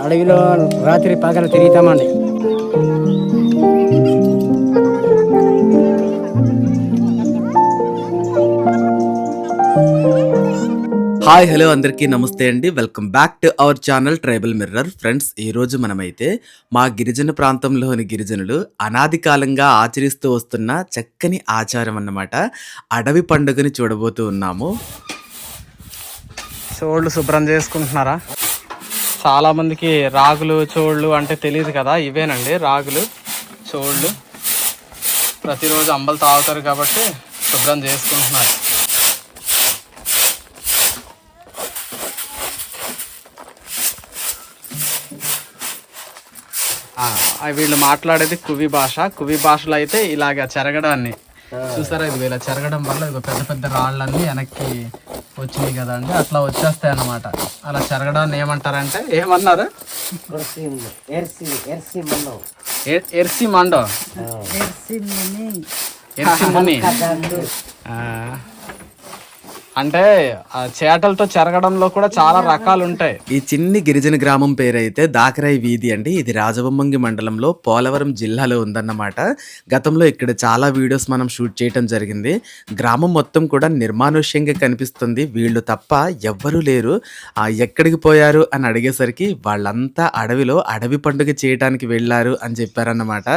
అడవిలో రాత్రి పగలు తిరుగుతామండి. హాయ్ హలో అందరికీ నమస్తే అండి. Welcome back to our channel tribal mirror. Friends, ఈరోజు మనమైతే మా గిరిజన ప్రాంతంలోని గిరిజనులు అనాది కాలంగా ఆచరిస్తూ వస్తున్న చక్కని ఆచారం అన్నమాట అడవి పండుగని చూడబోతూ ఉన్నాము. చోళ్ళు శుభ్రం చేసుకుంటున్నారా? చాలా మందికి రాగులు చోళ్ళు అంటే తెలియదు కదా, ఇవేనండి రాగులు చోళ్ళు. ప్రతిరోజు అంబలు తాగుతారు కాబట్టి శుభ్రం చేసుకుంటున్నారు. వీళ్ళు మాట్లాడేది కువి భాష. కువి భాషలో అయితే ఇలాగ చెరగడాన్ని చూసారా, ఇది ఇలా చెరగడం వల్ల ఇక పెద్ద పెద్ద రాళ్ళన్నీ వెనక్కి వచ్చినాయి కదండి, అట్లా వచ్చేస్తాయి అన్నమాట. అలా చెరగడాన్ని ఏమంటారంటే, ఏమన్నారు? ఎర్సి మండో, ఎర్సి ముని అంటే చేటలతో చెరగడంలో కూడా చాలా రకాలు ఉంటాయి. ఈ చిన్ని గిరిజన గ్రామం పేరైతే దాకరాయి వీధి అండి. ఇది రాజవొమ్మంగి మండలంలో పోలవరం జిల్లాలో ఉందన్నమాట. గతంలో ఇక్కడ చాలా వీడియోస్ మనం షూట్ చేయటం జరిగింది. గ్రామం మొత్తం కూడా నిర్మానుష్యంగా కనిపిస్తుంది. వీళ్ళు తప్ప ఎవ్వరూ లేరు. ఎక్కడికి పోయారు అని అడిగేసరికి వాళ్ళంతా అడవిలో అడవి పండుగ చేయడానికి వెళ్ళారు అని చెప్పారన్నమాట.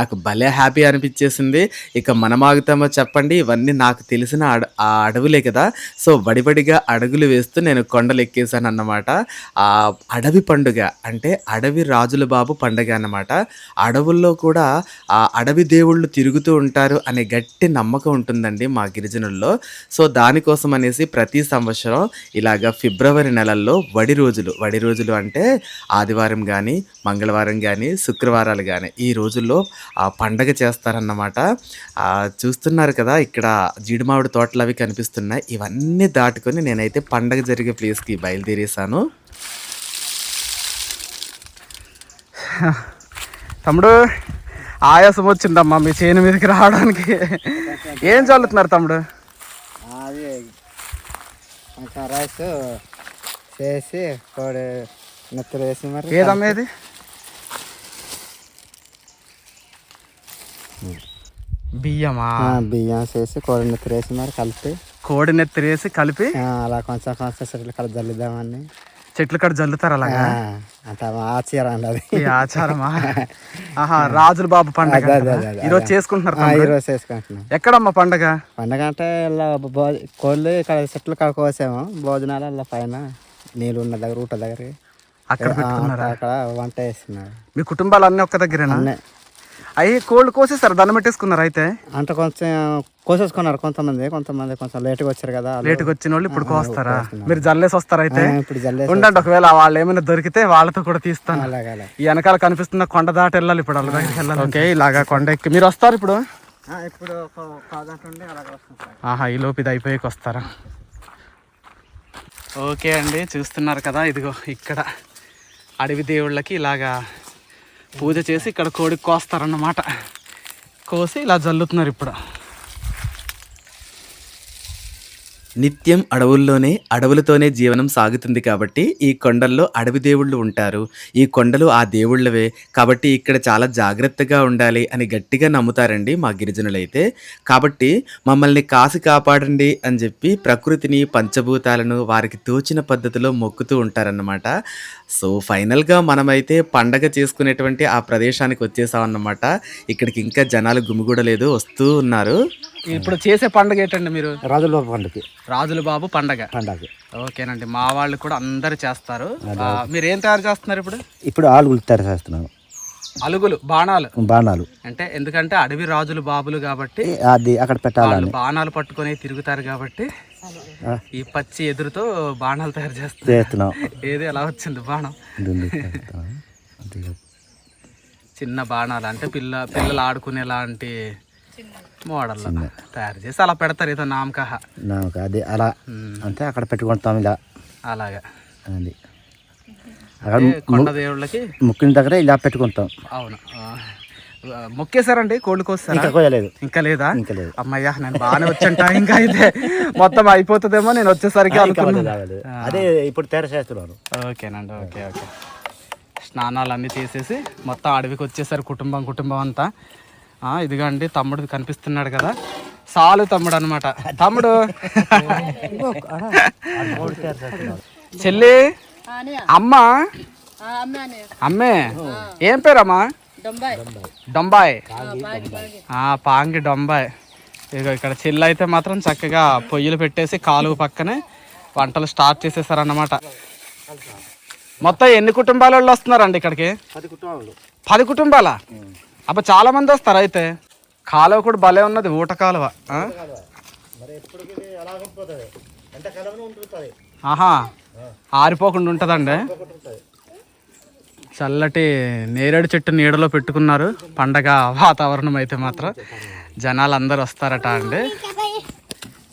నాకు భలే హ్యాపీ అనిపించేసింది. ఇక మనం ఆగుతామో చెప్పండి, ఇవన్నీ నాకు తెలిసిన ఆ అడవులే కదా. సో వడివడిగా అడుగులు వేస్తూ నేను కొండలు ఎక్కేసాను అన్నమాట. ఆ అడవి పండుగ అంటే అడవి రాజుల బాబు పండుగ అన్నమాట. అడవుల్లో కూడా ఆ అడవి దేవుళ్ళు తిరుగుతూ ఉంటారు అనే గట్టి నమ్మకం ఉంటుందండి మా గిరిజనుల్లో. సో దానికోసం అనేసి ప్రతి సంవత్సరం ఇలాగ ఫిబ్రవరి నెలల్లో వడి రోజులు అంటే ఆదివారం కానీ, మంగళవారం కానీ, శుక్రవారాలు కానీ ఈ రోజుల్లో ఆ పండగ చేస్తారన్నమాట. చూస్తున్నారు కదా, ఇక్కడ జీడిమామిడి తోటలు అవి కనిపిస్తున్నాయి. ఇవన్నీ దాటుకొని నేనైతే పండగ జరిగే ప్లేస్కి బయలుదేరేసాను. తమ్ముడు, ఆయాసం వచ్చిందమ్మా మీ చేను మీదకి రావడానికి. ఏం చల్లుతున్నారు తమ్ముడు? అది రైస్ చేసి కోడి నెత్తలు వేసి మరి. ఏదమ్మా ఇది? బియ్యమా? బియ్యం చేసి కోడి నెత్తలు వేసి మరి కలిపి, కోడి నెత్తరేసి కలిపి అలా కొంచెం కొంచెం చెట్లు కడ జల్లుదామని. చెట్లు కడ జల్లుతారు అలాగా? అంత ఆచారం అండి అది. ఆచారమా? ఆహా, రాజుల బాబు పండగ ఈరోజు చేసుకుంటున్నారు. ఈరోజు చేసుకుంటున్నాం. ఎక్కడమ్మా పండగ? పండగ అంటే ఇలా కోళ్ళు ఇక్కడ చెట్లు కాడ కోసాము, భోజనాలు అలా పైన నీళ్ళు ఉన్న దగ్గర ఊట దగ్గర అక్కడ వంట వేస్తున్నారు. మీ కుటుంబాలు అన్నీ ఒక్క దగ్గరేనా? అవి కోళ్ళు కోసేస్తారు, దండం పెట్టేసుకున్నారు అయితే? అంటే కొంచెం కోసేసుకున్నారు కొంతమంది కొంచెం లేట్గా వచ్చారు కదా. లేట్గా వచ్చిన వాళ్ళు ఇప్పుడు కోస్తారా? మీరు జల్లేసి వస్తారు అయితే? ఇప్పుడు జల్లేసి ఉండండి, ఒకవేళ వాళ్ళు ఏమైనా దొరికితే వాళ్ళతో కూడా తీస్తాను. ఈ వెనకాల కనిపిస్తున్న కొండ దాటి వెళ్ళాలి, ఇప్పుడు వాళ్ళ దగ్గరికి వెళ్ళాలి. ఓకే, ఇలాగా కొండ ఎక్కి మీరు వస్తారు ఇప్పుడు? ఇప్పుడు ఆహా, ఈ లోపు ఇది అయిపోయాక వస్తారా? ఓకే అండి, చూస్తున్నారు కదా, ఇదిగో ఇక్కడ అడవి దేవుళ్ళకి ఇలాగా పూజ చేసి ఇక్కడ కోడికి కోస్తారన్నమాట. కోసి ఇలా జల్లుతున్నారు ఇప్పుడు. నిత్యం అడవులతోనే జీవనం సాగుతుంది కాబట్టి ఈ కొండల్లో అడవి దేవుళ్ళు ఉంటారు. ఈ కొండలు ఆ దేవుళ్ళవే కాబట్టి ఇక్కడ చాలా జాగ్రత్తగా ఉండాలి అని గట్టిగా నమ్ముతారండి మా గిరిజనులైతే. కాబట్టి మమ్మల్ని కాసి కాపాడండి అని చెప్పి ప్రకృతిని, పంచభూతాలను వారికి తోచిన పద్ధతిలో మొక్కుతూ ఉంటారన్నమాట. సో ఫైనల్గా మనమైతే పండగ చేసుకునేటువంటి ఆ ప్రదేశానికి వచ్చేసామన్నమాట. ఇక్కడికి ఇంకా జనాలు గుమిగూడలేదు, వస్తూ ఉన్నారు. ఇప్పుడు చేసే పండుగ ఏంటండి మీరు? రాజుల బాబు పండుగ. రాజుల బాబు పండగ. ఓకేనండి, మా వాళ్ళు కూడా అందరు చేస్తారు. మీరు ఏం తయారు చేస్తున్నారు ఇప్పుడు? ఇప్పుడు ఆలుగులు తయారు చేస్తున్నాం. అలుగులు, బాణాలు. అంటే ఎందుకంటే అడవి రాజులు బాబులు కాబట్టి అది అక్కడ పెట్టాలి. బాణాలు పట్టుకొని తిరుగుతారు కాబట్టి ఈ పచ్చి ఎదురుతో బాణాలు తయారు చేస్తున్నాం. ఏది ఎలా వచ్చింది బాణం? చిన్న బాణాలు అంటే పిల్లలు ఆడుకునేలాంటి మోడల్ తయారు చేసి అలా పెడతారు, ఏదో నామకహ అది అలా అంటే అక్కడ పెట్టుకుంటాం ఇలా. అలాగా అది కొండ దేవుళ్ళకి ముక్కిన దగ్గర ఇలా పెట్టుకుంటాం. అవును, మొక్కేశారండి, కోళ్ళు కోస్తారా? ఇంకా కోయలేదు. ఇంకా లేదా? ఇంకా లేదు. అమ్మయ్యా, నేను బాగానే వచ్చాను. ఇంకా అయితే మొత్తం అయిపోతుందేమో నేను వచ్చేసరికి అనుకున్నాను. అదే ఇప్పుడు తయారు చేస్తున్నాను. ఓకేనండి, ఓకే ఓకే. స్నానాలు అన్నీ చేసేసి మొత్తం అడవికి వచ్చేసారు కుటుంబం అంతా. ఇదిగండి తమ్ముడు కనిపిస్తున్నాడు కదా, సాలు తమ్ముడు అనమాట. తమ్ముడు చెల్లి అమ్మ అమ్మే ఏం పేరమ్మా? డొంబాయ్. పాంగి డొంబాయ్. ఇక ఇక్కడ చెల్లి అయితే మాత్రం చక్కగా పొయ్యిలు పెట్టేసి కాలువ పక్కనే వంటలు స్టార్ట్ చేసేసారన్నమాట. మొత్తం ఎన్ని కుటుంబాల వాళ్ళు వస్తున్నారండి ఇక్కడికి? 10 కుటుంబాలా? అబ్బా, చాలా మంది వస్తారు అయితే. కాలువ కూడా భలే ఉన్నది, ఊట కాలువ. ఆహా, ఆరిపోకుండా ఉంటుందండి. చల్లటి నేరేడు చెట్టు నీడలో పెట్టుకున్నారు. పండగ వాతావరణం అయితే మాత్రం జనాలు అందరు వస్తారట అండి,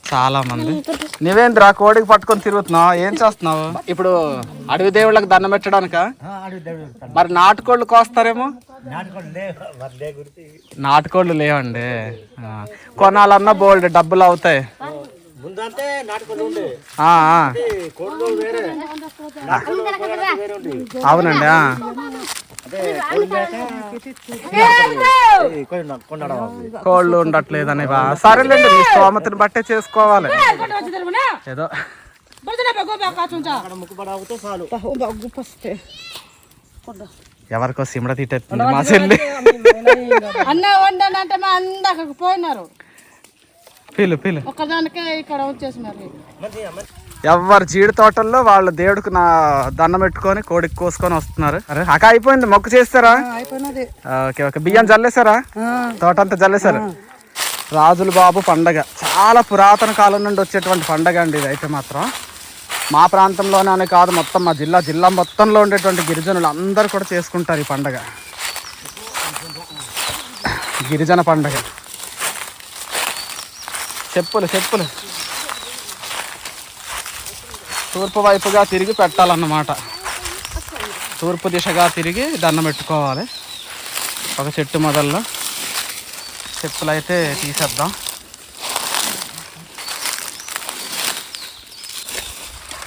చాలా మంది. నువ్వేంద్రా కోడికి పట్టుకొని తిరుగుతున్నావు, ఏం చేస్తున్నావు? ఇప్పుడు అడవి దేవుళ్ళకి దండం పెట్టడానిక? మరి నాటుకోళ్ళు కోస్తారేమో? నాటుకోళ్ళు లేవండి, కొనాలన్నా బోల్డ్ డబ్బులు అవుతాయి. అవునండి. కోళ్ళు ఉండట్లేదని. సరేలేండి, మీ స్తోమతని బట్టే చేసుకోవాలి ఏదో. ఎవరికో సిమడ తిట్టేస్తుంది మా చెల్లి. పిలు పిలు. ఎవరు జీడి తోటల్లో వాళ్ళ దేవుడికి నా దండం పెట్టుకొని కోడికి కోసుకొని వస్తున్నారు. అరే అక్క అయిపోయింది, మొక్కు చేస్తారా? Okay okay. బియ్యం జల్లేసారా? తోట అంతా జల్లేసారు. రాజుల బాబు పండగ చాలా పురాతన కాలం నుండి వచ్చేటువంటి పండగ అండి ఇది. అయితే మాత్రం మా ప్రాంతంలోనే కాదు, మొత్తం మా జిల్లా మొత్తంలో ఉండేటువంటి గిరిజనులు అందరూ కూడా చేసుకుంటారు ఈ పండగ, గిరిజన పండగ. చెప్పులు తూర్పు వైపుగా తిరిగి పెట్టాలన్నమాట. తూర్పు దిశగా తిరిగి దండం పెట్టుకోవాలి. ఒక చెట్టు మొదల్లో చెప్పులు అయితే తీసేద్దాం.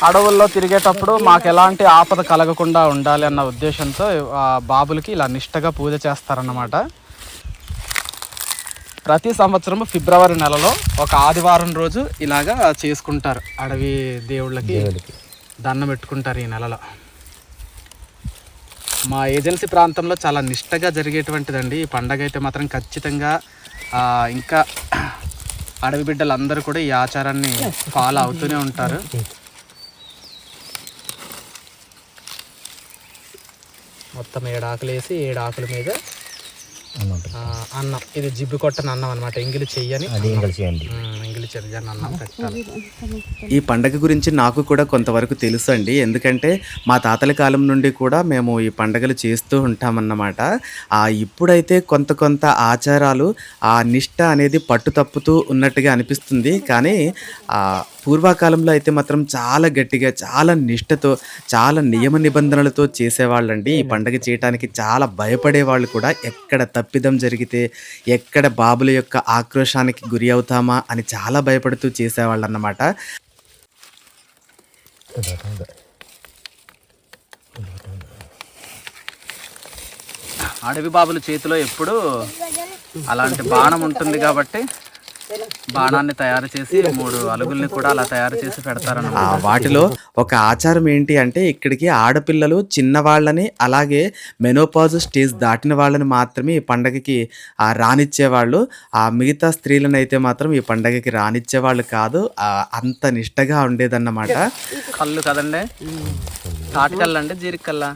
అడవుల్లో తిరిగేటప్పుడు మాకు ఎలాంటి ఆపద కలగకుండా ఉండాలి అన్న ఉద్దేశంతో ఆ బాబులకి ఇలా నిష్టగా పూజ చేస్తారన్నమాట. ప్రతి సంవత్సరం ఫిబ్రవరి నెలలో ఒక ఆదివారం రోజు ఇలాగా చేసుకుంటారు. అడవి దేవుళ్ళకి దండం పెట్టుకుంటారు ఈ నెలలో. మా ఏజెన్సీ ప్రాంతంలో చాలా నిష్టగా జరిగేటువంటిదండి ఈ పండగ అయితే మాత్రం. ఖచ్చితంగా ఇంకా అడవి బిడ్డలందరూ కూడా ఈ ఆచారాన్ని ఫాలో అవుతూనే ఉంటారు. మొత్తం 7 ఆకులు వేసి 7 ఆకుల మీద అన్నం. ఇది జిబ్బు కొట్టని అన్నం అనమాట, ఎంగిలి చెయ్యని అన్నం పెట్టాలి. ఈ పండగ గురించి నాకు కూడా కొంతవరకు తెలుసు అండి, ఎందుకంటే మా తాతల కాలం నుండి కూడా మేము ఈ పండగలు చేస్తూ ఉంటామన్నమాట. ఇప్పుడైతే కొంత ఆచారాలు ఆ నిష్ట అనేది పట్టు తప్పుతూ ఉన్నట్టుగా అనిపిస్తుంది. కానీ పూర్వకాలంలో అయితే మాత్రం చాలా గట్టిగా, చాలా నిష్టతో, చాలా నియమ నిబంధనలతో చేసేవాళ్ళండి. ఈ పండగ చేయడానికి చాలా భయపడేవాళ్ళు కూడా. ఎక్కడ తప్పిదం జరిగితే, ఎక్కడ బాబుల యొక్క ఆక్రోశానికి గురి అవుతామా అని చాలా భయపడుతూ చేసేవాళ్ళు అన్నమాట. అడవి బాబుల చేతిలో ఎప్పుడు అలాంటి బాణం ఉంటుంది కాబట్టి బాణాన్ని తయారు చేసి 3 అలుగుల్ని కూడా అలా తయారు చేసి పెడతారన్నమాట. వాటిలో ఒక ఆచారం ఏంటి అంటే, ఇక్కడికి ఆడపిల్లలు చిన్నవాళ్ళని, అలాగే మెనోపాజ్ స్టేజ్ దాటిన వాళ్ళని మాత్రమే ఈ పండగకి రానిచ్చేవాళ్ళు. మిగతా స్త్రీలను అయితే మాత్రం ఈ పండగకి రానిచ్చేవాళ్ళు కాదు. అంత నిష్టగా ఉండేదన్నమాట. కళ్ళు కదండి, తాటికల్లు అండి, జీరికల్లా?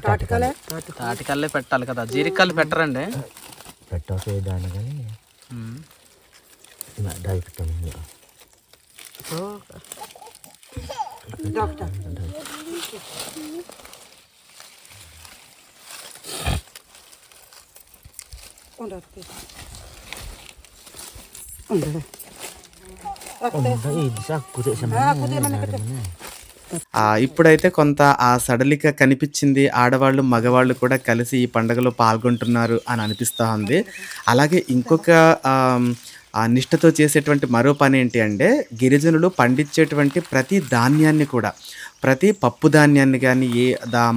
తాటికల్లే పెట్టాలి కదా, జీరికల్లు పెట్టరండి. ఇప్పుడైతే కొంత ఆ సడలిక కనిపించింది. ఆడవాళ్ళు, మగవాళ్ళు కూడా కలిసి ఈ పండుగలో పాల్గొంటున్నారు అని అనిపిస్తా ఉంది. అలాగే ఇంకొక నిష్టతో చేసేటువంటి మరో పనేంటి అంటే, గిరిజనులు పండించేటువంటి ప్రతి ధాన్యాన్ని కూడా, ప్రతి పప్పు ధాన్యాన్ని గానీ,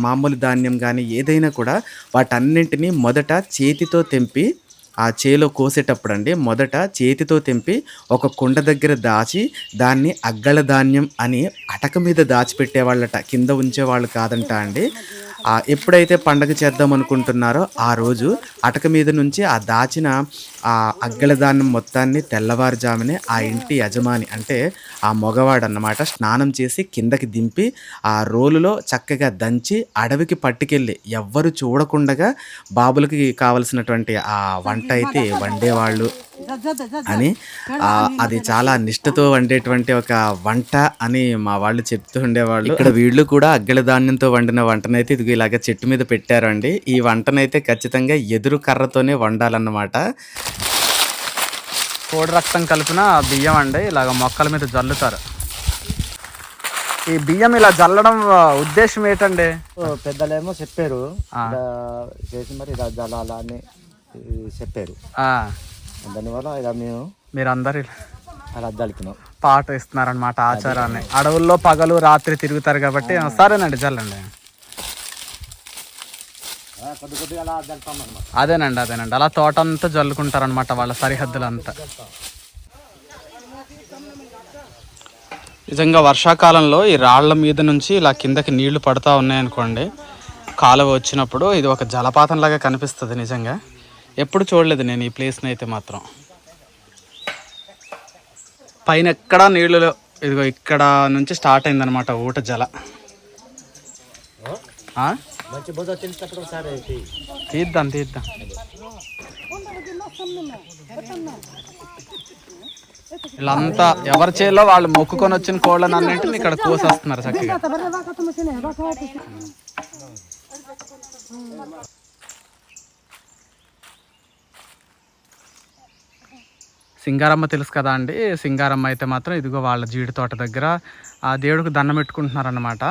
మామూలు ధాన్యం గానీ ఏదైనా కూడా వాటన్నింటిని మొదట చేతితో తెంపి, ఆ చేలో కోసేటప్పుడండి మొదట చేతితో తెంపి ఒక కుండ దగ్గర దాచి, దాన్ని అగ్గళ ధాన్యం అని అటక మీద దాచిపెట్టేవాళ్ళట. కింద ఉంచేవాళ్ళు కాదంట అండి. ఎప్పుడైతే పండగ చేద్దాం అనుకుంటున్నారో ఆ రోజు అటక మీద నుంచి ఆ దాచిన అగ్గళ ధాన్యం మొత్తాన్ని తెల్లవారుజామునే ఆ ఇంటి యజమాని అంటే ఆ మగవాడన్నమాట స్నానం చేసి కిందకి దింపి ఆ రోలులో చక్కగా దంచి అడవికి పట్టుకెళ్ళి ఎవ్వరు చూడకుండగా బాబులకి కావలసినటువంటి ఆ వంట అయితే వండేవాళ్ళు అని, అది చాలా నిష్టతో వండేటువంటి ఒక వంట అని మా వాళ్ళు చెప్తూ ఉండేవాళ్ళు. ఇక్కడ వీళ్ళు కూడా అగ్గళ ధాన్యంతో వండిన వంటనైతే ఇదిగో ఇలాగ చెట్టు మీద పెట్టారండి. ఈ వంటనైతే ఖచ్చితంగా ఎదురు కర్రతోనే వండాలన్నమాట. కోడి రక్తం కలిపిన బియ్యం అండి ఇలాగ మొక్కల మీద జల్లుతారు. ఈ బియ్యం ఇలా జల్లడం ఉద్దేశం ఏంటండి? పెద్దలేమో చెప్పారు చేసి మరి ఇలా జలాలా అని చెప్పారు. దానివల్ల ఇలా మీరందరూ అలా జలుపున్నాం పాట ఇస్తున్నారనమాట ఆచారాన్ని. అడవుల్లో పగలు రాత్రి తిరుగుతారు కాబట్టి సరేనండి జల్లండి. అదేనండి అలా తోట అంతా జల్లుకుంటారనమాట వాళ్ళ సరిహద్దులంతా. నిజంగా వర్షాకాలంలో ఈ రాళ్ల మీద నుంచి ఇలా కిందకి నీళ్లు పడుతూ ఉన్నాయనుకోండి, కాలువ వచ్చినప్పుడు ఇది ఒక జలపాతంలాగా కనిపిస్తుంది. నిజంగా ఎప్పుడు చూడలేదు నేను ఈ ప్లేస్ని అయితే మాత్రం. పైన ఎక్కడా నీళ్ళు, ఇదిగో ఇక్కడ నుంచి స్టార్ట్ అయిందనమాట ఊట జల. తీద్దాం వీళ్ళంతా ఎవరి చేలో వాళ్ళు మొక్కుకొని వచ్చిన కోళ్ళని అన్నింటిని ఇక్కడ కోసేస్తున్నారు చక్కగా. సింగారమ్మ తెలుసు కదా అండి. సింగారమ్మ అయితే మాత్రం ఇదిగో వాళ్ళ జీడి తోట దగ్గర ఆ దేవుడికి దండం పెట్టుకుంటున్నారన్నమాట.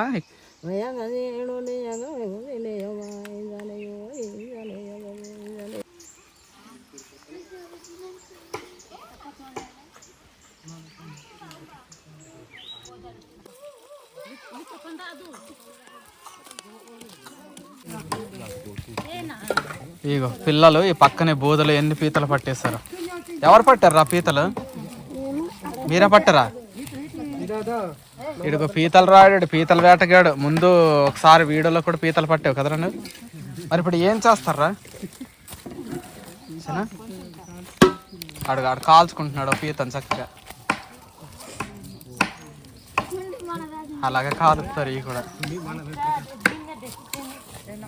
ఇగో పిల్లలు ఈ పక్కనే బోధలు ఎన్ని పీతలు పట్టేశారు. ఎవరు పట్టారు ఆ పీతలు? మీరే పట్టారా? ఇడుగు పీతలు రాడు, పీతలు వేటగాడు. ముందు ఒకసారి వీడియోలో కూడా పీతలు పట్టావు కదరా నువ్వు. మరి ఇప్పుడు ఏం చేస్తారా? ఆడు కాల్చుకుంటున్నాడు పీతను చక్కగా. అలాగే కాలుస్తారు ఇవి కూడా.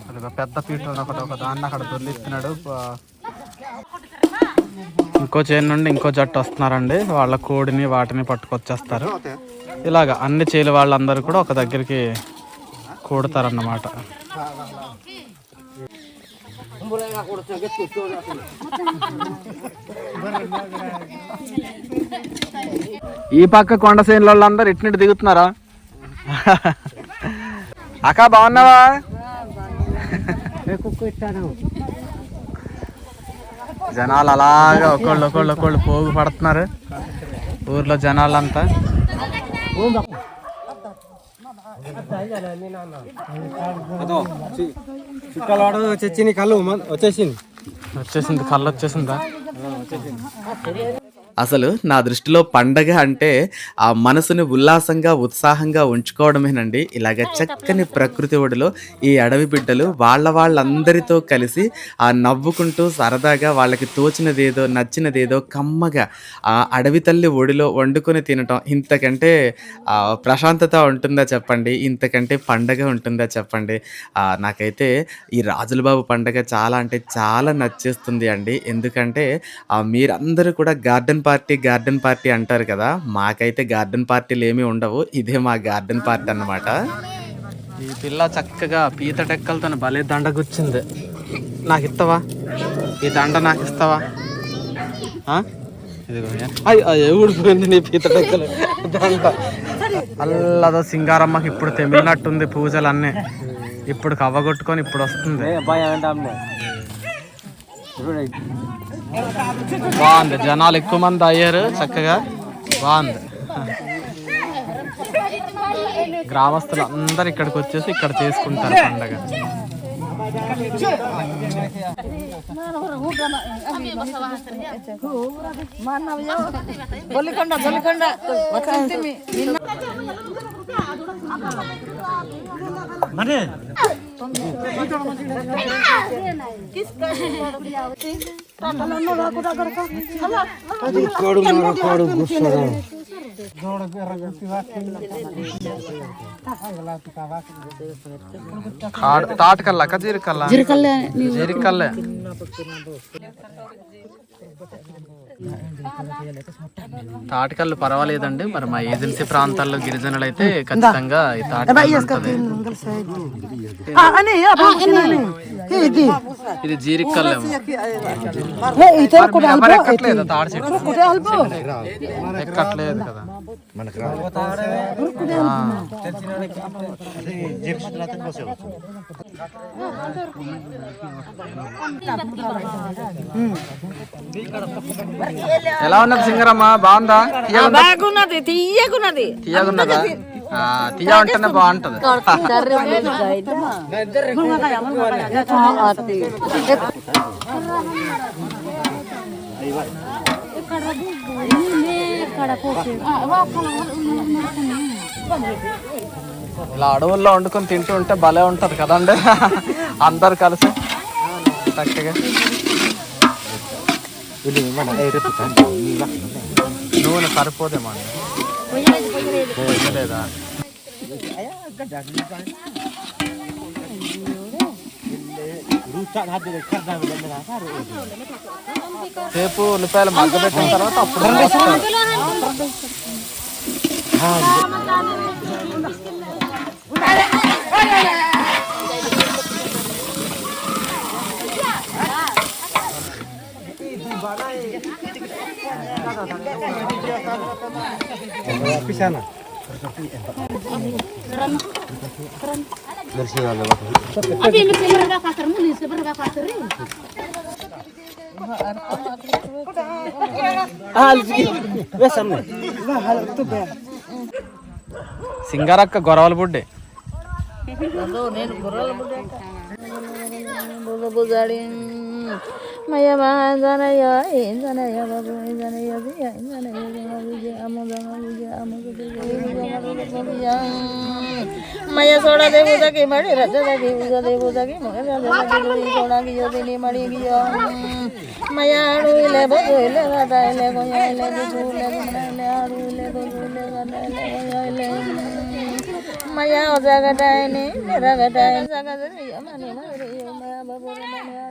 అదిగో పెద్ద పీటలు ఒక దాన్ని అక్కడ దొర్లిస్తున్నాడు. ఇంకో చేను నుండి ఇంకో జట్టు వస్తున్నారండి. వాళ్ళ కోడిని వాటిని పట్టుకొచ్చేస్తారు. ఇలాగ అన్ని చేలు వాళ్ళందరూ కూడా ఒక దగ్గరికి కూడతారన్నమాట. ఈ పక్క కొండ చేనుల వాళ్ళందరూ ఇట్నుండి దిగుతున్నారా? అక్క బాగున్నావా? జనాలు అలాగా ఒకళ్ళు పోగు పడుతున్నారు ఊర్లో జనాలంతా. వచ్చేసింది కళ్ళు వచ్చేసిందా? అసలు నా దృష్టిలో పండగ అంటే ఆ మనసుని ఉల్లాసంగా ఉత్సాహంగా ఉంచుకోవడమేనండి. ఇలాగ చక్కని ప్రకృతి ఒడిలో ఈ అడవి బిడ్డలు వాళ్ళందరితో కలిసి ఆ నవ్వుకుంటూ సరదాగా వాళ్ళకి తోచినదేదో నచ్చినదేదో కమ్మగా ఆ అడవి తల్లి ఒడిలో వండుకొని తినటం ఇంతకంటే ప్రశాంతత ఉంటుందా చెప్పండి? ఇంతకంటే పండగ ఉంటుందా చెప్పండి? నాకైతే ఈ రాజులబాబు పండగ చాలా అంటే చాలా నచ్చేస్తుంది అండి. ఎందుకంటే మీరందరూ కూడా గార్డెన్ పార్టీ అంటారు కదా, మాకైతే గార్డెన్ పార్టీలు ఏమీ ఉండవు. ఇదే మా గార్డెన్ పార్టీ అన్నమాట. ఈ పిల్ల చక్కగా పీత టెక్కలతో భలే దండ గుచ్చింది. నాకు ఇస్తావా? ఈ దండ నాకు ఇస్తావా? ఇదిగో ఊడిపోయింది నీ పీత టెక్కలు దండ. అల్లదో సింగారమ్మకి ఇప్పుడు తెమిలినట్టుంది పూజలు అన్నీ. ఇప్పుడు కవ్వగొట్టుకొని ఇప్పుడు వస్తుంది. బాగుంది, జనాలు ఎక్కువ మంది అయ్యారు, చక్కగా బాగుంది. గ్రామస్తులు అందరు ఇక్కడికి వచ్చేసి ఇక్కడ చేసుకుంటారు పండగ. తాటకల్లా జీరికల్లా జీరికల్లే. తాటికల్లు పర్వాలేదండి, మరి మా ఏజెన్సీ ప్రాంతాల్లో గిరిజనులు అయితే ఖచ్చితంగా ఈ తాటికల్లు ఉంటది. ఇది జీరికల్లేమో. ఎక్కట్లేదు తాడి చెట్టు, ఎక్కట్లేదు కదా. ఎలా ఉన్నది సింగరమ్మ? బాగుందా? బాగున్నది, తీయగున్నది. తీయగున్నదా? తీయ ఉంటేనే బాగుంటది. ఇలా అడవుల్లో వండుకొని తింటూ ఉంటే భలే ఉంటది కదండి, అందరు కలిసి చక్కగా. నూనె సరిపోదేమో లేదా? సేపు ఉల్లిపాయలు మగ్గబెట్టిన తర్వాత అప్పుడు సింగారక్క గొరవల బుడ్డే. మయ సోడా దేవుదకి మడి రజదకి ఉజ దేవుదకి సోడాకి యోదిని మడి మయాడు ఇలే బొజు ఇలే గట ఇలే గొయ్య ఇలే గుజు ఇలే గుమన ఇలే ఆడు ఇలే గొజు ఇలే గట ఇలే గొయ్య ఇలే మయా జగటాయని నిరగటాయని జగదని యమని మరి మయా బాబుని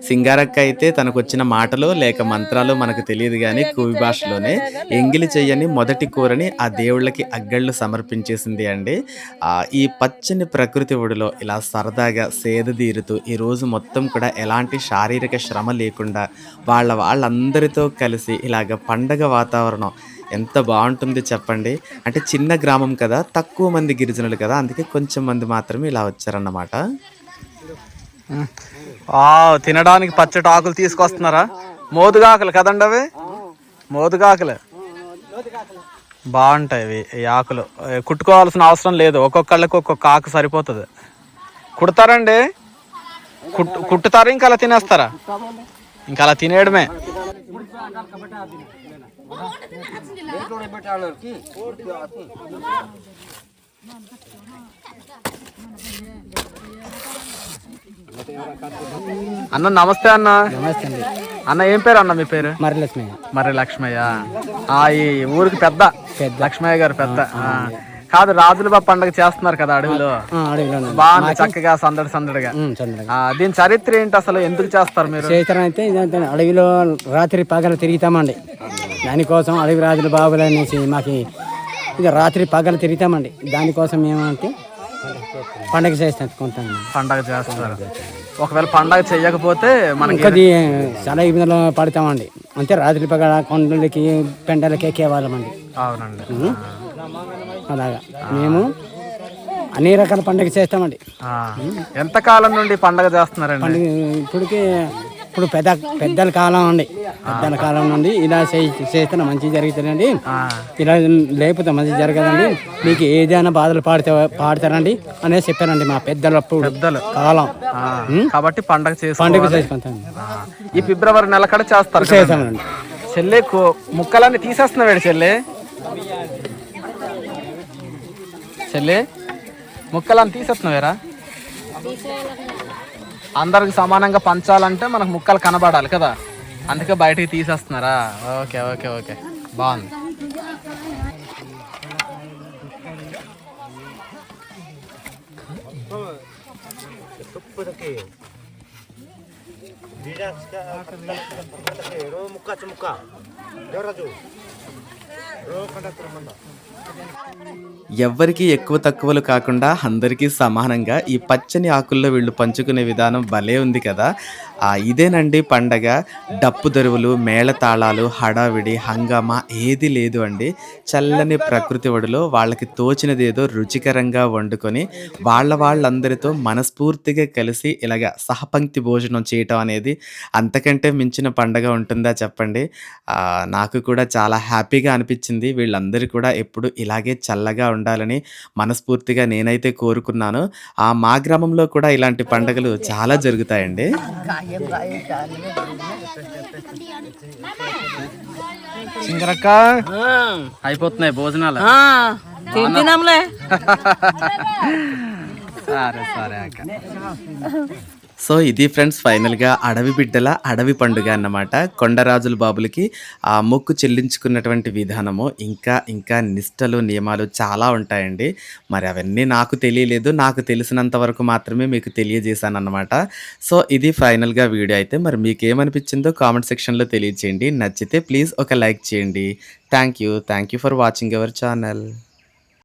సింగారక్క అయితే తనకు వచ్చిన మాటలు లేక మంత్రాలు మనకు తెలియదు కానీ కువి భాషలోనే ఎంగిలి చెయ్యని మొదటి కూరని ఆ దేవుళ్ళకి అగ్గళ్ళు సమర్పించేసింది అండి. ఈ పచ్చని ప్రకృతి ఒడిలో ఇలా సరదాగా సేద తీరుతూ ఈరోజు మొత్తం కూడా ఎలాంటి శారీరక శ్రమ లేకుండా వాళ్ళందరితో కలిసి ఇలాగ పండగ వాతావరణం ఎంత బాగుంటుంది చెప్పండి. అంటే చిన్న గ్రామం కదా, తక్కువ మంది గిరిజనులు కదా, అందుకే కొంచెం మంది మాత్రమే ఇలా వచ్చారన్నమాట. తినడానికి పచ్చటి ఆకులు తీసుకొస్తున్నారా? మోదుగాకులు కదండి అవి, మోదుగాకులు బాగుంటాయి ఇవి. ఈ ఆకులు కుట్టుకోవాల్సిన అవసరం లేదు, ఒక్కొక్కళ్ళకి ఒక్కొక్క ఆకు సరిపోతుంది. కుడతారండి, కుట్టుతారు, ఇంకా అలా తినేస్తారా? ఇంకా అలా తినేయడమే. అన్న నమస్తే అన్న. అన్న ఏం పేరు అన్న మీ పేరు? మర్రి లక్ష్మయ్య. ఈ ఊరికి పెద్ద లక్ష్మయ్య గారు పెద్ద. కాదు, రాజుల బాబు పండుగ చేస్తున్నారు కదా అడవిలో, బాగుంది చక్కగా సందడిగా. దీని చరిత్ర ఏంటి అసలు, ఎందుకు చేస్తారు మీరు? చరిత్ర అయితే అడవిలో రాత్రి పగలు తిరుగుతామండి. దానికోసం అడవి రాజుల బాబులు అనేసి మాకు ఇక రాత్రి పగలు తిరుగుతామండి. దానికోసం ఏమంటే పండగ చేసుకుంటాం. పండగ చేస్తున్నారు. ఒకవేళ పండగ చెయ్యకపోతే మనకి చాలా ఇబ్బందులు పడతామండి. అంటే రాత్రి పగల కొండలకి పెండలకి ఎక్కేవాళ్ళమండి. అవునండి. అలాగా మేము అన్ని రకాల పండుగ చేస్తామండి. ఎంత కాలం నుండి పండగ చేస్తున్నారండి? పండుగ ఇప్పుడు పెద్దల కాలం అండి, పెద్దల కాలం నుండి ఇలా చేస్తే మంచిగా జరుగుతుందండి. ఇలా లేకపోతే మంచిగా జరగదండి. మీకు ఏదైనా బాధలు పాడతారండి అనేది చెప్పారండి మా పెద్దలప్పుడు కాలం. కాబట్టి పండగ చేసుకుంటాం. ఈ ఫిబ్రవరి నెల కడ చేస్తామండి. చెల్లె ముక్కలన్నీ తీసేస్తున్నాడు చెల్లె ముక్కలన్నీ తీసేస్తున్నావేరా? అందరికి సమానంగా పంచాలంటే మనకు ముక్కలు కనబడాలి కదా, అందుకే బయటికి తీసేస్తున్నారా? ఓకే ఓకే ఓకే, బాగుంది. ఎవ్వరికి ఎక్కువ తక్కువలు కాకుండా అందరికీ సమానంగా ఈ పచ్చని ఆకుల్లో వీళ్ళు పంచుకునే విధానం భలే ఉంది కదా. ఇదేనండి పండగ. డప్పు దరువులు, మేళతాళాలు, హడావిడి, హంగామా ఏది లేదు అండి. చల్లని ప్రకృతి ఒడిలో వాళ్ళకి తోచినదేదో రుచికరంగా వండుకొని వాళ్ళందరితో మనస్ఫూర్తిగా కలిసి ఇలాగ సహపంక్తి భోజనం చేయటం అనేది అంతకంటే మించిన పండగ ఉంటుందా చెప్పండి. నాకు కూడా చాలా హ్యాపీగా అనిపించింది. వీళ్ళందరూ కూడా ఎప్పుడు ఇలాగే చల్లగా ఉండాలని మనస్ఫూర్తిగా నేనైతే కోరుకున్నాను. మా గ్రామంలో కూడా ఇలాంటి పండుగలు చాలా జరుగుతాయండి. సింగరక్క అయిపోతున్నాయి భోజనాలు. సరే సరే అక్క. సో ఇది ఫ్రెండ్స్ ఫైనల్గా అడవి బిడ్డల అడవి పండుగ అన్నమాట. కొండరాజుల బాబులకి ఆ మొక్కు చెల్లించుకున్నటువంటి విధానము ఇంకా నిష్టలు, నియమాలు చాలా ఉంటాయండి. మరి అవన్నీ నాకు తెలియలేదు, నాకు తెలిసినంత వరకు మాత్రమే మీకు తెలియజేశాను అన్నమాట. సో ఇది ఫైనల్గా వీడియో అయితే మరి మీకు ఏమనిపించిందో కామెంట్ సెక్షన్లో తెలియజేయండి. నచ్చితే ప్లీజ్ ఒక లైక్ చేయండి. Thank you for watching our channel.